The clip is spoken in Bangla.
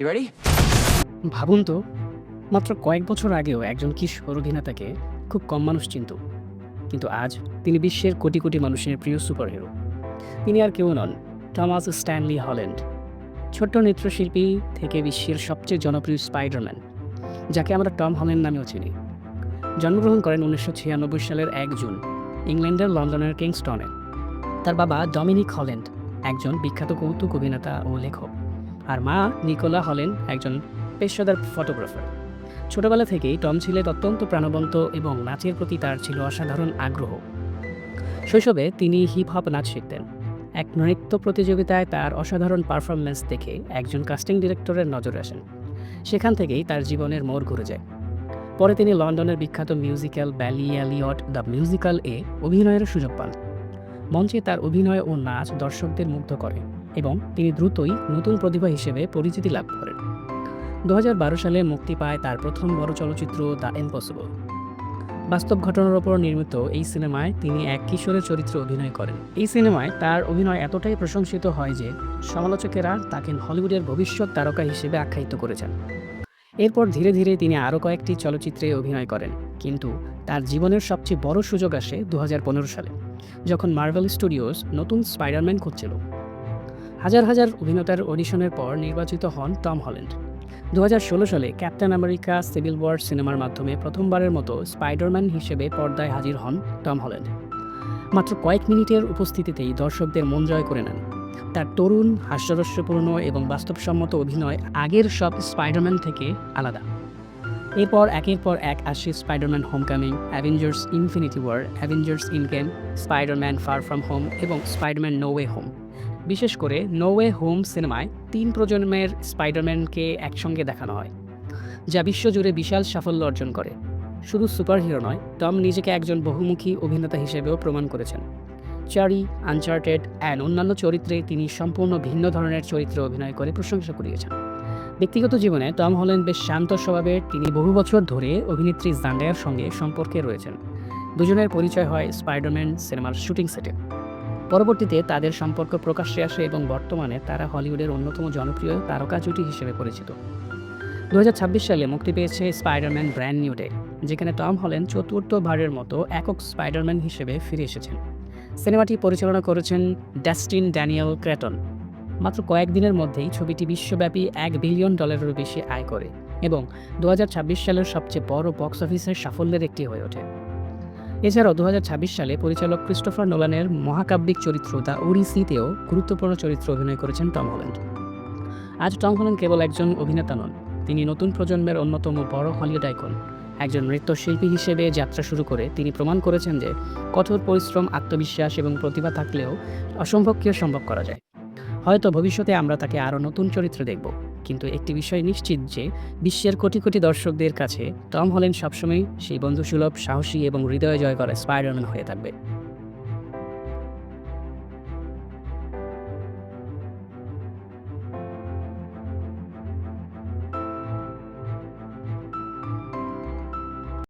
You ready? ভাবুন তো, মাত্র কয়েক বছর আগেও একজন কিশোর অভিনেতাকে খুব কম মানুষ চিনত, কিন্তু আজ তিনি বিশ্বের কোটি কোটি মানুষের প্রিয় সুপারহিরো। তিনি আর কেউ নন, থমাস স্ট্যানলি হল্যান্ড। ছোট্ট নৃত্যশিল্পী থেকে বিশ্বের সবচেয়ে জনপ্রিয় স্পাইডারম্যান, যাকে আমরা টম হল্যান্ড নামেও চিনি। জন্মগ্রহণ করেন 1996 সালের 1 জুন ইংল্যান্ডের লন্ডনের কিংস্টনে। তার বাবা ডমিনিক হল্যান্ড একজন বিখ্যাত কৌতুক অভিনেতা ও লেখক, আর মা নিকোলা হল্যান্ড একজন পেশাদার ফটোগ্রাফার। ছোটবেলা থেকেই টম ছিলেন অত্যন্ত প্রাণবন্ত এবং নাচের প্রতি তার ছিল অসাধারণ আগ্রহ। শৈশবে তিনি হিপ হপ নাচ শিখতেন। এক নৃত্য প্রতিযোগিতায় তার অসাধারণ পারফরম্যান্স দেখে একজন কাস্টিং ডিরেক্টরের নজরে আসেন। সেখান থেকেই তার জীবনের মোড় ঘুরে যায়। পরে তিনি লন্ডনের বিখ্যাত musical Billy Elliot the musical এ অভিনয়ের সুযোগ পান। মঞ্চে তার অভিনয় ও নাচ দর্শকদের মুগ্ধ করে এবং তিনি দ্রুতই নতুন প্রতিভা হিসেবে পরিচিতি লাভ করেন। 2012 সালে মুক্তি পায় তার প্রথম বড় চলচ্চিত্র দ্য ইম্পসিবল। বাস্তব ঘটনার ওপর নির্মিত এই সিনেমায় তিনি এক কিশোরের চরিত্রে অভিনয় করেন। এই সিনেমায় তার অভিনয় এতটাই প্রশংসিত হয় যে সমালোচকেরা তাকে হলিউডের ভবিষ্যৎ তারকা হিসেবে আখ্যায়িত করেছেন। এরপর ধীরে ধীরে তিনি আরও কয়েকটি চলচ্চিত্রে অভিনয় করেন, কিন্তু তার জীবনের সবচেয়ে বড় সুযোগ আসে 2015 সালে, যখন মার্ভেল স্টুডিওস নতুন স্পাইডারম্যান খুঁজছিল। হাজার হাজার অভিনেতার অডিশনের পর নির্বাচিত হন টম হল্যান্ড। 2016 সালে ক্যাপ্টেন আমেরিকা সিভিল ওয়ার সিনেমার মাধ্যমে প্রথমবারের মতো স্পাইডারম্যান হিসেবে পর্দায় হাজির হন টম হল্যান্ড। মাত্র কয়েক মিনিটের উপস্থিতিতেই দর্শকদের মন জয় করে নেন। তার তরুণ, হাস্যরস্যপূর্ণ এবং বাস্তবসম্মত অভিনয় আগের সব স্পাইডারম্যান থেকে আলাদা। এরপর একের পর এক আসে Spiderman Homecoming, Avengers Infinity War, Avengers Endgame, Spiderman Far From Home এবং স্পাইডারম্যান নো ওয়ে হোম। বিশেষ করে নো ওয়ে হোম সিনেমায় 3 প্রজন্মের স্পাইডারম্যানকে একসঙ্গে দেখানো হয়, যা বিশ্বজুড়ে বিশাল সাফল্য অর্জন করে। শুধু সুপারহিরো নয়, টম নিজেকে একজন বহুমুখী অভিনেতা হিসেবেও প্রমাণ করেছেন। চারি, আনচার্টেড অ্যান্ড অন্যান্য চরিত্রে তিনি সম্পূর্ণ ভিন্ন ধরনের চরিত্রে অভিনয় করে প্রশংসা কুড়িয়েছেন। ব্যক্তিগত জীবনে টম হল্যান্ড বেশ শান্ত স্বভাবের। তিনি বহু বছর ধরে অভিনেত্রী জান্ডায়ার সঙ্গে সম্পর্কে রয়েছেন। দুজনের পরিচয় হয় স্পাইডারম্যান সিনেমার শুটিং সেটে। পরবর্তীতে তাদের সম্পর্ক প্রকাশ্যে আসে এবং বর্তমানে তারা হলিউডের অন্যতম জনপ্রিয় তারকা জুটি হিসেবে পরিচিত। 2026 সালে মুক্তি পেয়েছে স্পাইডারম্যান ব্র্যান্ড নিউ ডে, যেখানে টম হল্যান্ড চতুর্থবারের মতো একক স্পাইডারম্যান হিসেবে ফিরে এসেছেন। সিনেমাটি পরিচালনা করেছেন ডাস্টিন ড্যানিয়েল ক্রেটন। মাত্র কয়েকদিনের মধ্যেই ছবিটি বিশ্বব্যাপী $1 বিলিয়ন বেশি আয় করে এবং 2026 সালের সবচেয়ে বড় বক্স অফিসের সাফল্যের একটি হয়ে ওঠে। এছাড়াও 2026 সালে পরিচালক ক্রিস্টোফার নোলানের মহাকাব্যিক চরিত্র দ্য ওডিসিতেও গুরুত্বপূর্ণ চরিত্রে অভিনয় করেছেন টম হল্যান্ড। আজ টম হল্যান্ড কেবল একজন অভিনেতা নন, তিনি নতুন প্রজন্মের অন্যতম বড় হলিউড আইকন। একজন নৃত্যশিল্পী হিসেবে যাত্রা শুরু করে তিনি প্রমাণ করেছেন যে কঠোর পরিশ্রম, আত্মবিশ্বাস এবং প্রতিভা থাকলেও অসম্ভবকেও সম্ভব করা যায়। হয়তো ভবিষ্যতে আমরা তাকে আরও নতুন চরিত্রে দেখব, কিন্তু একটি বিষয় নিশ্চিত যে বিশ্বের কোটি কোটি দর্শকদের কাছে টম হল্যান্ড সবসময় সেই বন্ধুসুলভ, সাহসী এবং হৃদয় জয় করা স্পাইডারম্যান হয়ে থাকবে।